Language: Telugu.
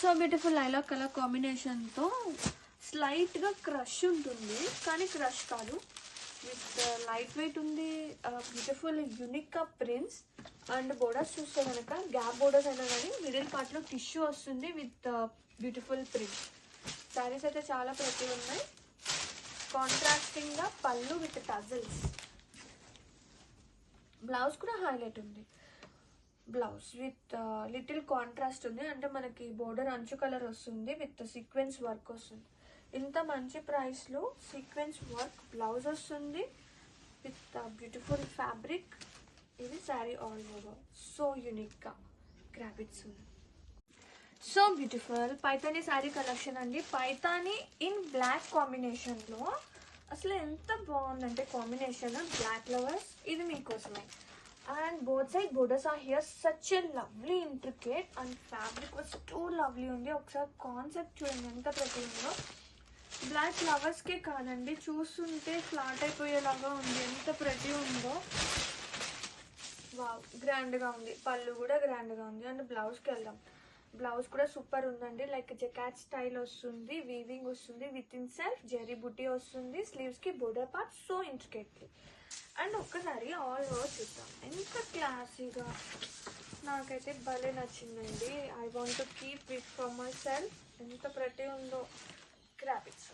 సో బ్యూటిఫుల్ లైలాక్ కలర్ కాంబినేషన్తో స్లైట్గా క్రష్ ఉంటుంది, కానీ క్రష్ కాదు. విత్ లైట్ వెయిట్ ఉంది, beautiful unique prints. And borders చూస్తే కనుక గ్యాప్ బోర్డర్స్ అయినా కానీ మిడిల్ పార్ట్లో టిష్యూ వస్తుంది విత్ బ్యూటిఫుల్ ప్రింట్. శారీస్ అయితే చాలా ప్రతి ఉన్నాయి. కాంట్రాస్టింగ్గా పళ్ళు విత్ టజల్స్. బ్లౌజ్ కూడా హైలైట్ ఉంది. బ్లౌజ్ విత్ లిటిల్ కాంట్రాస్ట్ ఉంది, అంటే మనకి బోర్డర్ అంచు కలర్ వస్తుంది విత్ సీక్వెన్స్ వర్క్ వస్తుంది. ఇంత మంచి ప్రైస్లో సీక్వెన్స్ వర్క్ బ్లౌజ్ వస్తుంది విత్ బ్యూటిఫుల్ ఫ్యాబ్రిక్. ఇది శారీ ఆల్ ఓవర్ సో యూనిక్గా గ్రాఫిక్స్ ఉంది. So beautiful Paithani sari collection అండి. పైతానీ ఇన్ బ్లాక్ కాంబినేషన్లో అసలు ఎంత బాగుందంటే కాంబినేషన్. బ్లాక్ లవర్స్ ఇది మీకోసమే. And both side borders are here. Such a lovely intricate and fabric was too lovely ఉంది. ఒకసారి కాన్సెప్ట్ చూడండి ఎంత ప్రతి ఉందో. బ్లాక్ ఫ్లవర్స్కే కాదండి, చూస్తుంటే ఫ్లాట్ అయిపోయేలాగా ఉంది, ఎంత ప్రతి ఉందో. వావ్, గ్రాండ్గా ఉంది. పళ్ళు కూడా గ్రాండ్గా ఉంది. అండ్ బ్లౌజ్కి వెళ్దాం. బ్లౌజ్ కూడా సూపర్ ఉందండి. లైక్ జకాట్ స్టైల్ వస్తుంది, వీవింగ్ వస్తుంది, with in self zari buti వస్తుంది. స్లీవ్స్కి border part so intricately. And ఒక్కసారి ఆల్ ఓవర్ చూద్దాం. ఎంత క్లాసీగా, నాకైతే భలే నచ్చిందండి. I want to keep it for myself. ఎంత ప్రతి ఉందో గ్రాఫిక్స్.